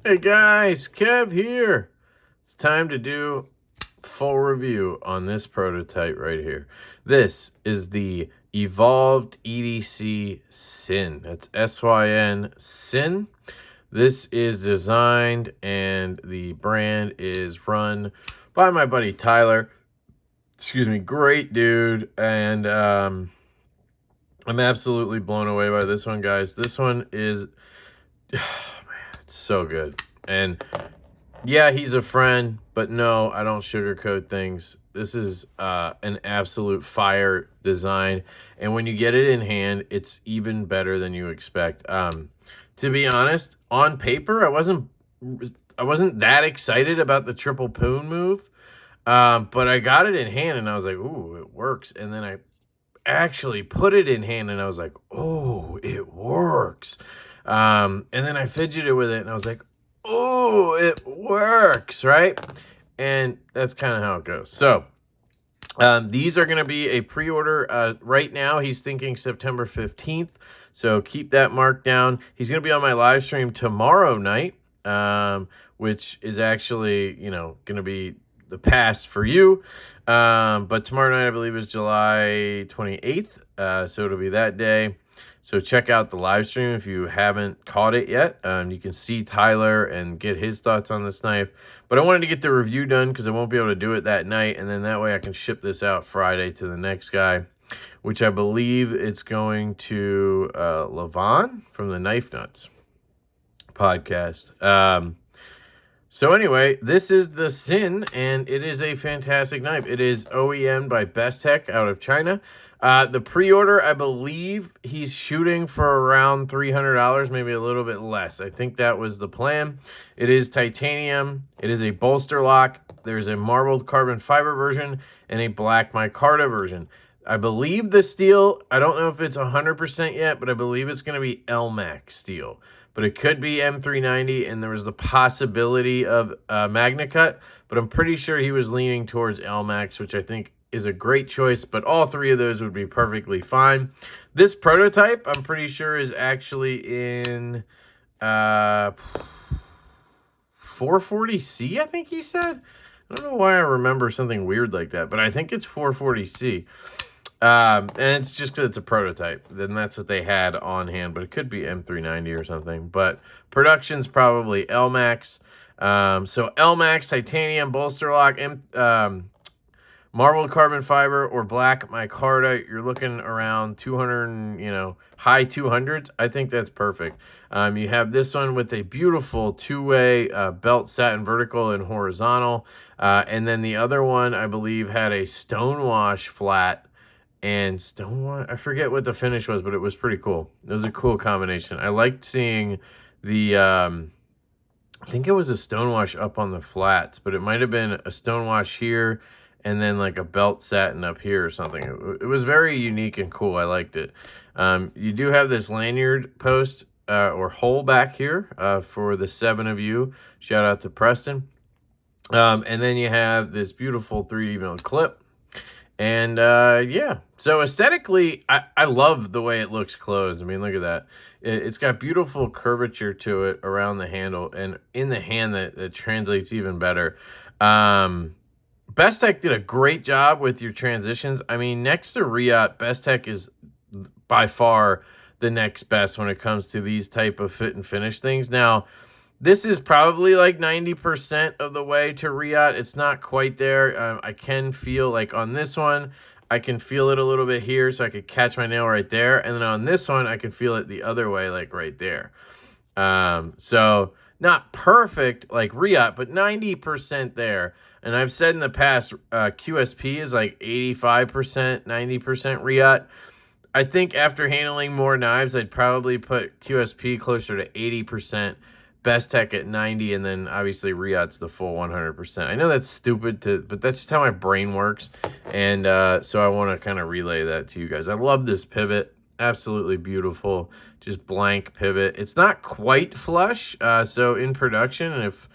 Hey guys, Kev here. It's time to do full review on this prototype right here. This is the Evolved EDC Syn. That's SYN Syn. This is designed and the brand is run by my buddy Tyler. Excuse me, great dude. And I'm absolutely blown away by this one, guys. This one is it's so good. And yeah, he's a friend, but no, I don't sugarcoat things. This is an absolute fire design. And when you get it in hand, it's even better than you expect. To be honest, on paper, I wasn't that excited about the triple poon move. But I got it in hand and I was like, ooh, it works. And then I actually put it in hand and I was like, oh, it works. And then I fidgeted with it and I was like, oh, it works, right? And that's kind of how it goes. So these are going to be a pre-order. Right now, he's thinking September 15th. So keep that marked down. He's going to be on my live stream tomorrow night, which is actually, going to be the past for you. But tomorrow night, I believe, is July 28th. So it'll be that day. So check out the live stream if you haven't caught it yet. You can see Tyler and get his thoughts on this knife. But I wanted to get the review done because I won't be able to do it that night. And then that way I can ship this out Friday to the next guy, which I believe it's going to Levon from the Knife Nuts podcast. So anyway, this is the Syn, and it is a fantastic knife. It is OEM by Bestech out of China. The pre-order, I believe he's shooting for around $300, maybe a little bit less. I think that was the plan. It is titanium. It is a bolster lock. There's a marbled carbon fiber version and a black micarta version. I believe the steel, I don't know if it's 100% yet, but I believe it's going to be Elmax steel. But it could be M390, and there was the possibility of MagnaCut, but I'm pretty sure he was leaning towards Elmax, which I think is a great choice, but all three of those would be perfectly fine. This prototype, I'm pretty sure, is actually in 440C, I think he said. I don't know why I remember something weird like that, but I think it's 440C. And it's just because it's a prototype. Then that's what they had on hand, but it could be M390 or something. But production's probably Elmax. So Elmax, titanium, bolster lock, marbled carbon fiber, or black micarta. You're looking around 200, high 200s. I think that's perfect. You have this one with a beautiful two-way belt satin vertical and horizontal. And then the other one, I believe, had a stonewash flat and stonewash. I forget what the finish was, but it was pretty cool. It was a cool combination. I liked seeing the, I think it was a stonewash up on the flats, but it might have been a stonewash here and then like a belt satin up here or something. It was very unique and cool. I liked it. You do have this lanyard post or hole back here for the 7 of you. Shout out to Preston. And then you have this beautiful 3D mill clip. And yeah, so aesthetically, I love the way it looks closed. I mean, look at that. It's got beautiful curvature to it around the handle, and in the hand that translates even better. Bestech did a great job with your transitions. I mean, next to Riot, Bestech is by far the next best when it comes to these type of fit and finish things. Now, this is probably like 90% of the way to Riot. It's not quite there. I can feel like on this one, I can feel it a little bit here, so I could catch my nail right there. And then on this one, I can feel it the other way, like right there. So not perfect like Riot, but 90% there. And I've said in the past, QSP is like 85%, 90% Riot. I think after handling more knives, I'd probably put QSP closer to 80%. Bestech at 90, and then obviously Riot's the full 100%. I know that's stupid, but that's just how my brain works, and so I want to kind of relay that to you guys. I love this pivot. Absolutely beautiful. Just blank pivot. It's not quite flush, so in production, and if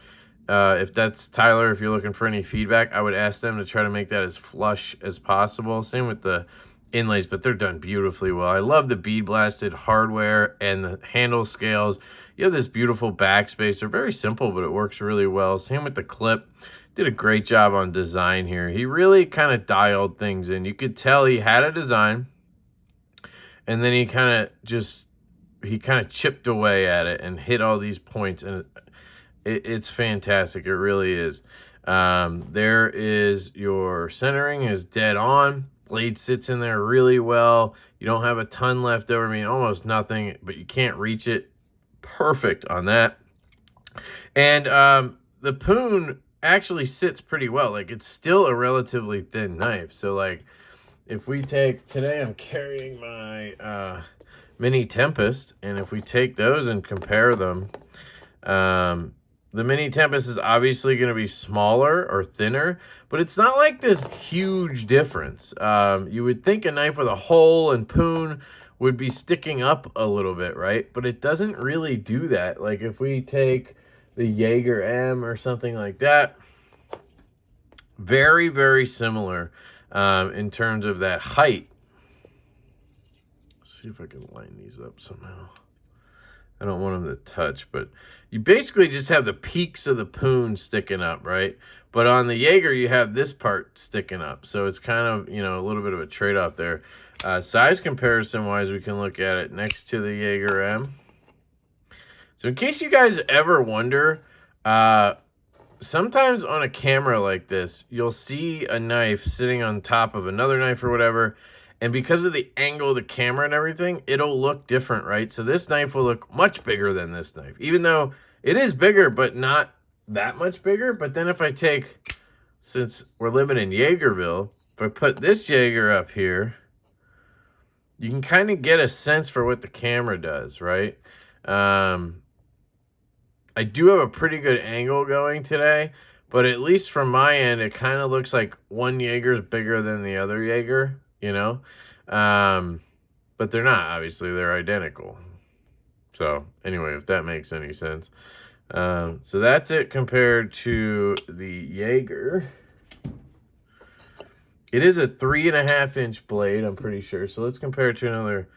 that's Tyler, if you're looking for any feedback, I would ask them to try to make that as flush as possible. Same with the inlays, but they're done beautifully well. I love the bead blasted hardware and the handle scales. You have this beautiful backspace. They're very simple, but it works really well. Same with the clip. Did a great job on design here. He really kind of dialed things in. You could tell he had a design, and then he kind of chipped away at it and hit all these points, and it's fantastic. It really is. There is your centering is dead on. Blade sits in there really well. You don't have a ton left over. I mean, almost nothing, but you can't reach it. Perfect on that. And the Poon actually sits pretty well. Like, it's still a relatively thin knife. So, like, if we take, today I'm carrying my Mini Tempest, and if we take those and compare them, the Mini Tempest is obviously going to be smaller or thinner, but it's not like this huge difference. You would think a knife with a hole and Poon would be sticking up a little bit, right? But it doesn't really do that. Like, if we take the Jaeger M or something like that, very, very similar in terms of that height. Let's see if I can line these up somehow. I don't want them to touch, but you basically just have the peaks of the Poon sticking up, right? But on the Jaeger, you have this part sticking up. So it's kind of, you know, a little bit of a trade-off there. Size comparison-wise, we can look at it next to the Jaeger M. So in case you guys ever wonder, sometimes on a camera like this, you'll see a knife sitting on top of another knife or whatever, and because of the angle of the camera and everything, it'll look different, right? So this knife will look much bigger than this knife, even though it is bigger, but not that much bigger. But then if I take, since we're living in Jaegerville, if I put this Jaeger up here, you can kind of get a sense for what the camera does, right? I do have a pretty good angle going today, but at least from my end, it kind of looks like one Jaeger's bigger than the other Jaeger, you know? But they're not, obviously. They're identical. So, anyway, if that makes any sense. So that's it compared to the Jaeger. It is a 3.5-inch blade, I'm pretty sure. So let's compare it to another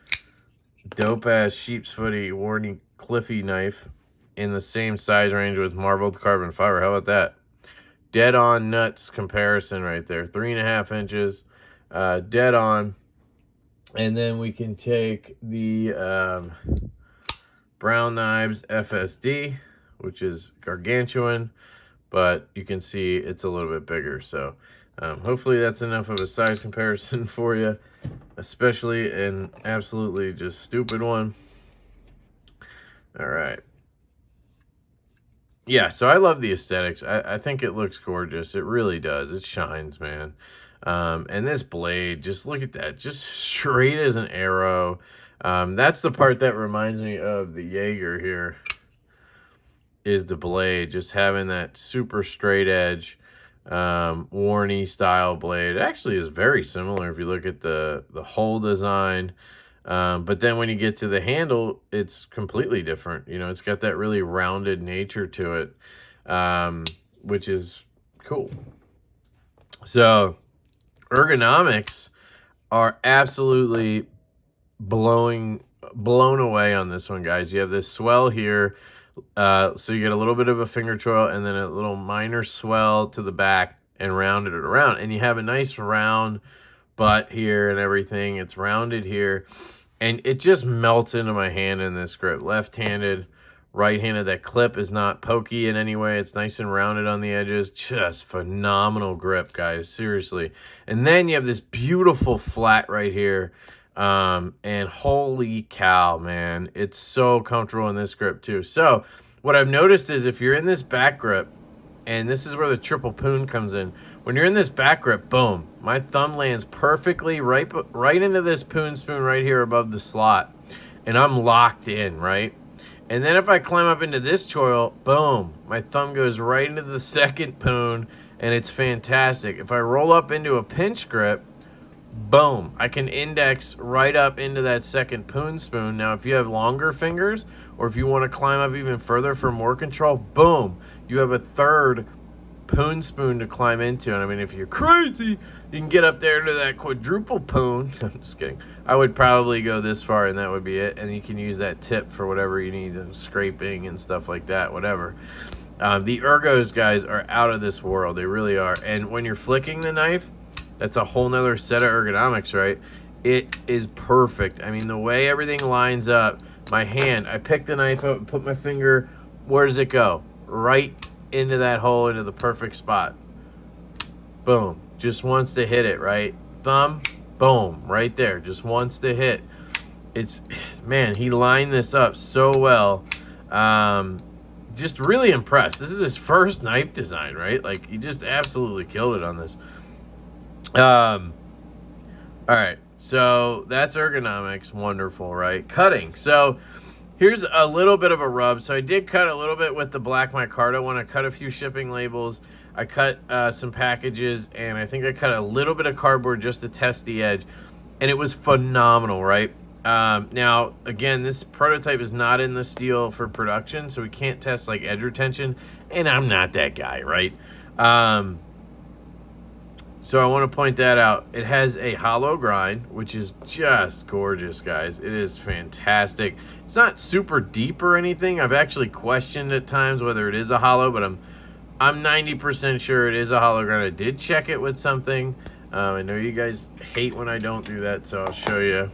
dope-ass sheep's footy Warney Cliffy knife in the same size range with marbled carbon fiber. How about that? Dead on nuts comparison right there. 3.5 inches. Dead on. And then we can take the Brown Knives FSD, which is gargantuan, but you can see it's a little bit bigger. So hopefully that's enough of a size comparison for you, especially an absolutely just stupid one. All right. Yeah, so I love the aesthetics. I think it looks gorgeous. It really does. It shines, man. And this blade, just look at that. Just straight as an arrow. That's the part that reminds me of the Jaeger here, is the blade. Just having that super straight edge, Warney style blade. It actually is very similar if you look at the hole design. But then when you get to the handle, it's completely different. You know, it's got that really rounded nature to it, which is cool. So Ergonomics are absolutely blown away on this one, guys. You have this swell here, so you get a little bit of a finger choil and then a little minor swell to the back and rounded it around, and you have a nice round butt here and everything. It's rounded here, and it just melts into my hand in this grip. Left-handed, right-handed. That clip is not pokey in any way. It's nice and rounded on the edges. Just phenomenal grip, guys. Seriously. And then you have this beautiful flat right here. And holy cow, man. It's so comfortable in this grip, too. So what I've noticed is if you're in this back grip, and this is where the triple Poon comes in. When you're in this back grip, boom, my thumb lands perfectly right into this Poon spoon right here above the slot. And I'm locked in, right? And then if I climb up into this choil, boom, my thumb goes right into the second Poon, and it's fantastic. If I roll up into a pinch grip, boom, I can index right up into that second Poon spoon. Now, if you have longer fingers, or if you want to climb up even further for more control, boom, you have a third poon spoon to climb into. And I mean, if you're crazy, you can get up there to that quadruple poon. I'm just kidding. I would probably go this far and that would be it. And you can use that tip for whatever you need, scraping and stuff like that, whatever. The Ergos, guys, are out of this world. They really are. And when you're flicking the knife, that's a whole nother set of ergonomics, right? It is perfect. I mean, the way everything lines up, my hand, I pick the knife up and put my finger, where does it go? Right into that hole, into the perfect spot. Boom. Just wants to hit it, right? Thumb, boom, right there. Just wants to hit. It's, man, he lined this up so well. Just really impressed. This is his first knife design, right? Like, he just absolutely killed it on this. All right. So that's ergonomics. Wonderful, right? Cutting. So here's a little bit of a rub. So I did cut a little bit with the Black Micarta one. I cut a few shipping labels. I cut some packages, and I think I cut a little bit of cardboard just to test the edge. And it was phenomenal, right? Now, again, this prototype is not in the steel for production, so we can't test like edge retention. And I'm not that guy, right? So I want to point that out. It has a hollow grind, which is just gorgeous, guys. It is fantastic. It's not super deep or anything. I've actually questioned at times whether it is a hollow, but I'm 90% sure it is a hollow grind. I did check it with something. I know you guys hate when I don't do that, so I'll show you.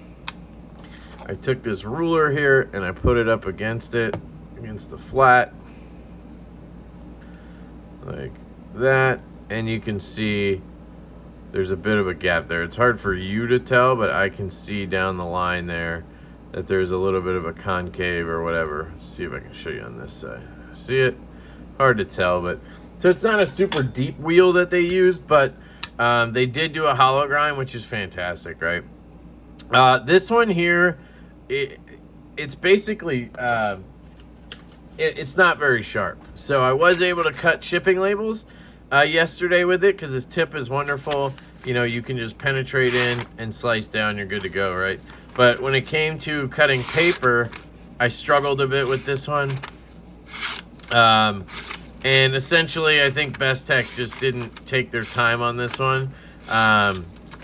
I took this ruler here and I put it up against it, against the flat, like that, and you can see there's a bit of a gap there. It's hard for you to tell, but I can see down the line there that there's a little bit of a concave or whatever. Let's see if I can show you on this side. See it? Hard to tell, but so it's not a super deep wheel that they used, but they did do a hollow grind, which is fantastic, right? This one here, it's basically it's not very sharp. So I was able to cut shipping labels yesterday with it because this tip is wonderful. You know, you can just penetrate in and slice down, you're good to go, right? But when it came to cutting paper, I struggled a bit with this one. And essentially, I think Best Tech just didn't take their time on this one.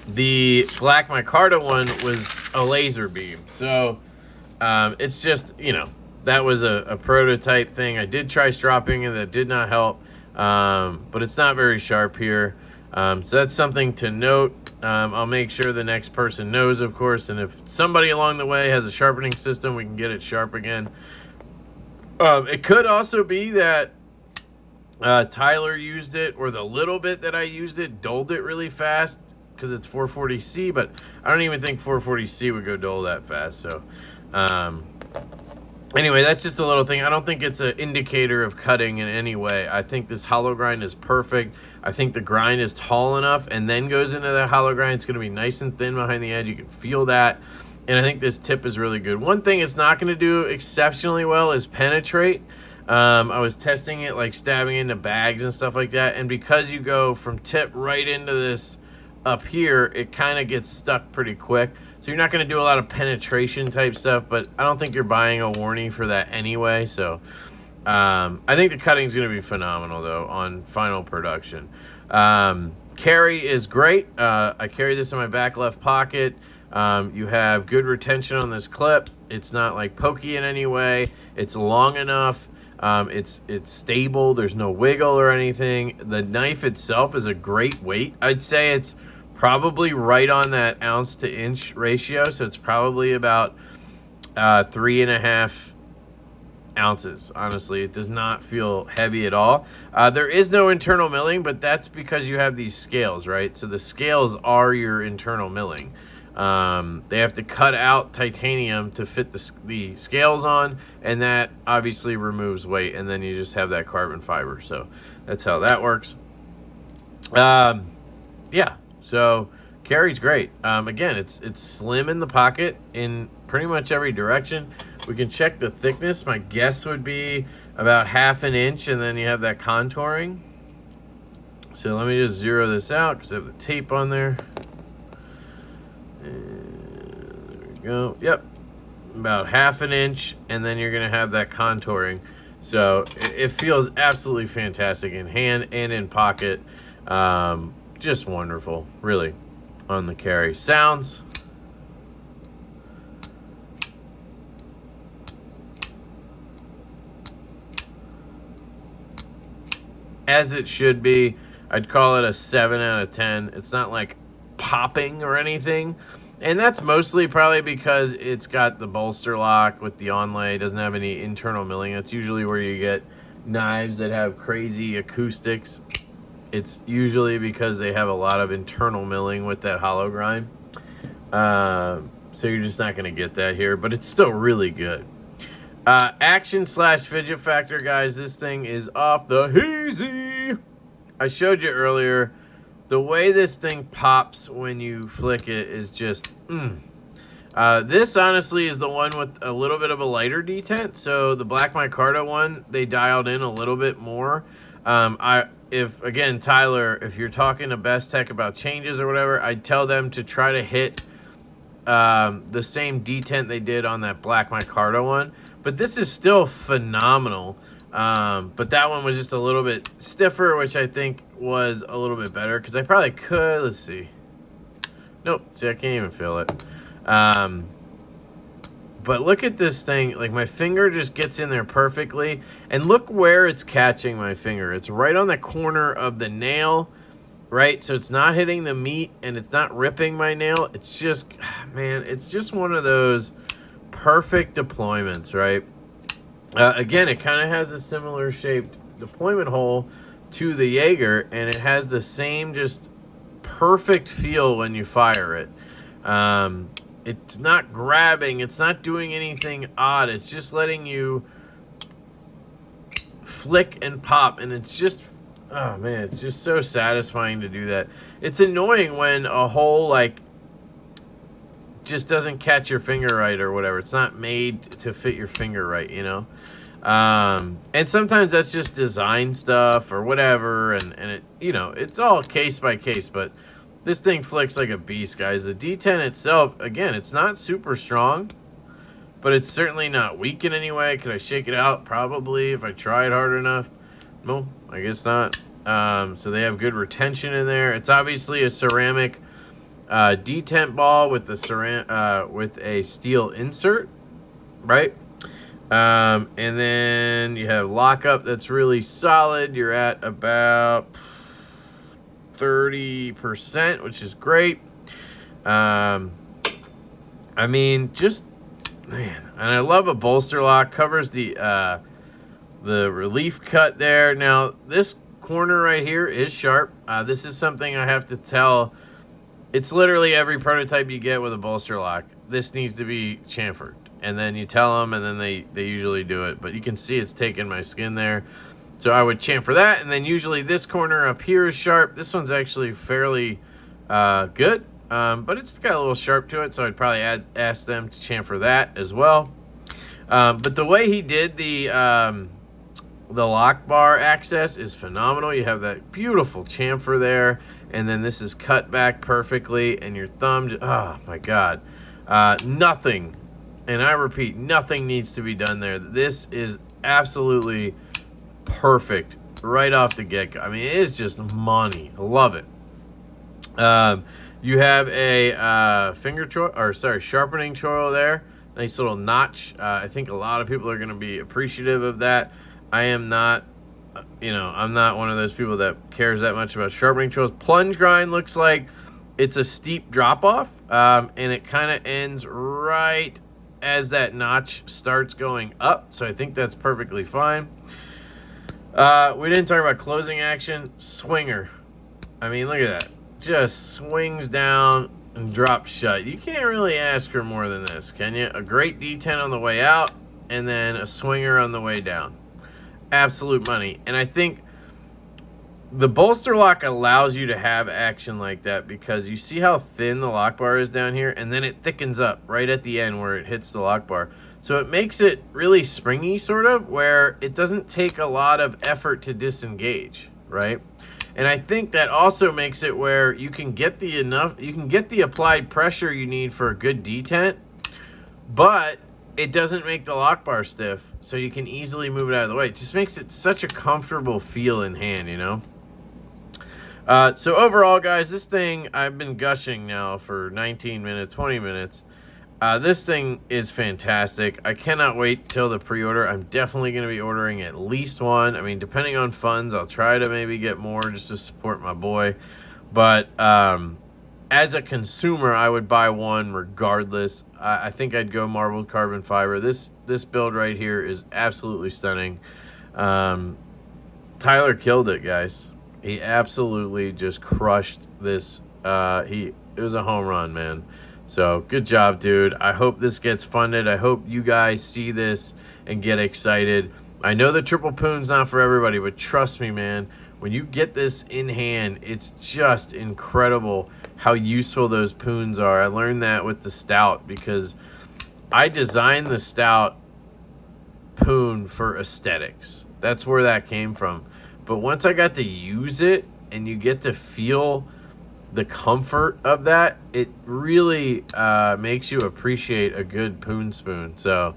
The Black Micarta one was a laser beam. So it's just, you know, that was a prototype thing. I did try stropping and that did not help. But it's not very sharp here. So that's something to note. I'll make sure the next person knows, of course, and if somebody along the way has a sharpening system, we can get it sharp again. It could also be that Tyler used it, or the little bit that I used it dulled it really fast because it's 440C, but I don't even think 440C would go dull that fast. So anyway, that's just a little thing. I don't think it's an indicator of cutting in any way. I think this hollow grind is perfect. I think the grind is tall enough and then goes into the hollow grind. It's going to be nice and thin behind the edge. You can feel that. And I think this tip is really good. One thing it's not going to do exceptionally well is penetrate. I was testing it, like stabbing into bags and stuff like that. And because you go from tip right into this up here, it kind of gets stuck pretty quick. So you're not going to do a lot of penetration type stuff, but I don't think you're buying a warranty for that anyway. So I think the cutting is going to be phenomenal, though, on final production. Carry is great. I carry this in my back left pocket. You have good retention on this clip. It's not like pokey in any way. It's long enough. It's stable. There's no wiggle or anything. The knife itself is a great weight. I'd say it's probably right on that ounce to inch ratio. So it's probably about 3.5 ounces. Honestly, it does not feel heavy at all. There is no internal milling, but that's because you have these scales, right? So the scales are your internal milling. They have to cut out titanium to fit the scales on, and that obviously removes weight, and then you just have that carbon fiber. So that's how that works. Yeah, so carry's great. Again, it's slim in the pocket in pretty much every direction. We can check the thickness. My guess would be about 1/2 inch, and then you have that contouring. So let me just zero this out because I have the tape on there. And there we go. Yep, about 1/2 inch, and then you're gonna have that contouring. So it feels absolutely fantastic in hand and in pocket. Just wonderful, really, on the carry. Sounds. As it should be. I'd call it a 7 out of 10. It's not like popping or anything. And that's mostly probably because it's got the bolster lock with the onlay. It doesn't have any internal milling. That's usually where you get knives that have crazy acoustics. It's usually because they have a lot of internal milling with that hollow grind. So you're just not going to get that here, but it's still really good. Action / fidget factor, guys. This thing is off the hazy. I showed you earlier. The way this thing pops when you flick it is just, this honestly is the one with a little bit of a lighter detent. So the Black Micarta one, they dialed in a little bit more. Again, Tyler, if you're talking to Best Tech about changes or whatever, I'd tell them to try to hit the same detent they did on that Black Micarta one. But this is still phenomenal. But that one was just a little bit stiffer, which I think was a little bit better because I probably could. Let's see. Nope. See, I can't even feel it. But look at this thing. Like, my finger just gets in there perfectly. And look where it's catching my finger. It's right on the corner of the nail, right? So it's not hitting the meat and it's not ripping my nail. It's just, man, it's just one of those perfect deployments, right? Again, it kind of has a similar shaped deployment hole to the Jaeger, and it has the same just perfect feel when you fire it. It's not grabbing, it's not doing anything odd, it's just letting you flick and pop, and it's just, oh man, it's just so satisfying to do that. It's annoying when a hole like just doesn't catch your finger right or whatever. It's not made to fit your finger right, you know. And sometimes that's just design stuff or whatever, and it, you know, it's all case by case. But this thing flicks like a beast, guys. The D10 itself, again, it's not super strong, but it's certainly not weak in any way. Could I shake it out? Probably, if I tried hard enough. No, I guess not. So they have good retention in there. It's obviously a ceramic detent ball with the with a steel insert, right? And then you have lockup that's really solid. You're at about 30%, which is great. I mean, just, man, and I love a bolster lock. Covers the relief cut there. Now, this corner right here is sharp. This is something I have to tell. It's literally every prototype you get with a bolster lock. This needs to be chamfered. And then you tell them, and then they usually do it. But you can see it's taking my skin there. So I would chamfer that. And then usually this corner up here is sharp. This one's actually fairly good. But it's got a little sharp to it. So I'd probably ask them to chamfer that as well. But the way he did the lock bar access is phenomenal. You have that beautiful chamfer there. And then this is cut back perfectly. And your thumb, oh my God. Nothing. And I repeat, nothing needs to be done there. This is absolutely perfect right off the get-go. I mean, it is just money. I love it. You have a sharpening choil there. Nice little notch. I think a lot of people are going to be appreciative of that. I am not, I'm not one of those people that cares that much about sharpening choils. Plunge grind looks like it's a steep drop-off, and it kind of ends right as that notch starts going up. So I think that's perfectly fine. We didn't talk about closing action. Swinger. I mean, look at that. Just swings down and drops shut. You can't really ask for more than this, can you? A great D10 on the way out, and then a swinger on the way down. Absolute money. And I think the bolster lock allows you to have action like that because you see how thin the lock bar is down here, and then it thickens up right at the end where it hits the lock bar. So it makes it really springy, sort of, where it doesn't take a lot of effort to disengage, right? And I think that also makes it where you can get the applied pressure you need for a good detent, but it doesn't make the lock bar stiff, so you can easily move it out of the way. It just makes it such a comfortable feel in hand, you know? So overall, guys, this thing, I've been gushing now for 19 minutes, 20 minutes. This thing is fantastic. I cannot wait till the pre-order. I'm definitely going to be ordering at least one. I mean, depending on funds, I'll try to maybe get more just to support my boy. But as a consumer, I would buy one regardless. I think I'd go marbled carbon fiber. This build right here is absolutely stunning. Tyler killed it, guys. He absolutely just crushed this. It was a home run, man. So good job, dude. I hope this gets funded. I hope you guys see this and get excited. I know the triple poon's not for everybody, but trust me, man, when you get this in hand, it's just incredible how useful those poons are. I learned that with the stout because I designed the stout poon for aesthetics. That's where that came from. But once I got to use it and you get to feel the comfort of that, it really makes you appreciate a good poon spoon. So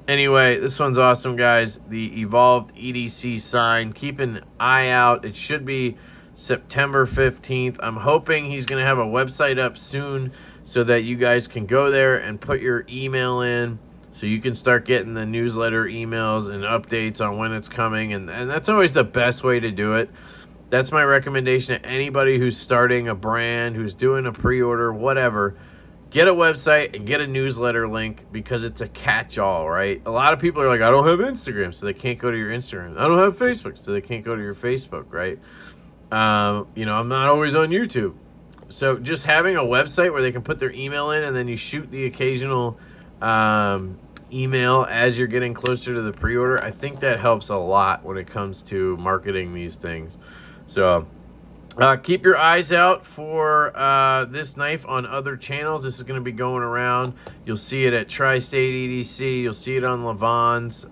anyway, this one's awesome, guys. The Evolved EDC sign, keep an eye out. It should be September 15th. I'm hoping he's going to have a website up soon so that you guys can go there and put your email in so you can start getting the newsletter emails and updates on when it's coming. And that's always the best way to do it. That's my recommendation to anybody who's starting a brand, who's doing a pre-order, whatever. Get a website and get a newsletter link because it's a catch-all, right? A lot of people are like, I don't have Instagram, so they can't go to your Instagram. I don't have Facebook, so they can't go to your Facebook, right? You know, I'm not always on YouTube. So just having a website where they can put their email in and then you shoot the occasional email as you're getting closer to the pre-order, I think that helps a lot when it comes to marketing these things. So keep your eyes out for this knife on other channels. This is going to be going around. You'll see it at Tri-State EDC. You'll see it on Levon's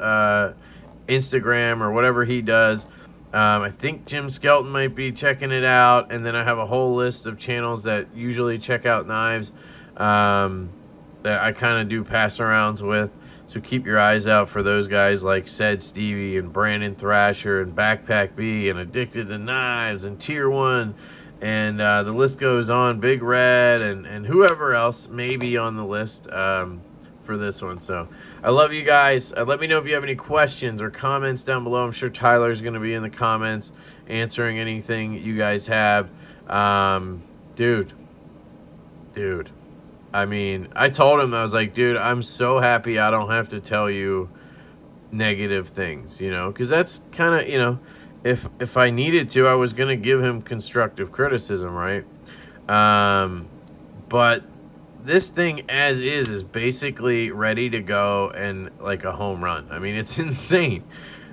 Instagram or whatever he does. I think Jim Skelton might be checking it out. And then I have a whole list of channels that usually check out knives that I kind of do pass-arounds with. So keep your eyes out for those guys like Said Stevie and Brandon Thrasher and Backpack B and Addicted to Knives and Tier 1. And the list goes on. Big Red and whoever else may be on the list for this one. So I love you guys. Let me know if you have any questions or comments down below. I'm sure Tyler's going to be in the comments answering anything you guys have. Dude. I mean, I told him, I was like, dude, I'm so happy I don't have to tell you negative things, you know, because that's kind of, you know, if I needed to, I was going to give him constructive criticism, right? But this thing as is basically ready to go and like a home run. I mean, it's insane.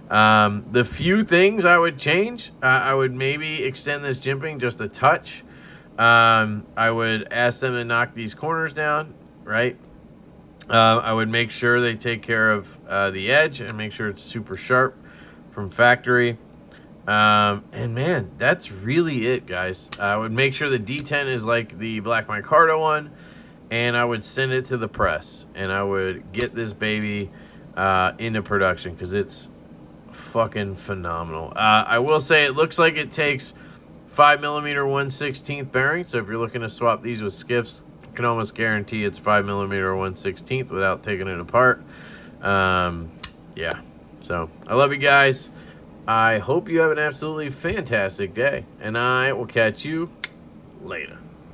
The few things I would change, I would maybe extend this jimping just a touch. I would ask them to knock these corners down, right? I would make sure they take care of the edge and make sure it's super sharp from factory. And man, that's really it, guys. I would make sure the D10 is like the Black Micarta one, and I would send it to the press, and I would get this baby into production because it's fucking phenomenal. I will say it looks like it takes 5mm 1/16 bearing, so if you're looking to swap these with skiffs, you can almost guarantee it's 5mm 1/16 without taking it apart. Yeah, so I love you guys. I hope you have an absolutely fantastic day, and I will catch you later.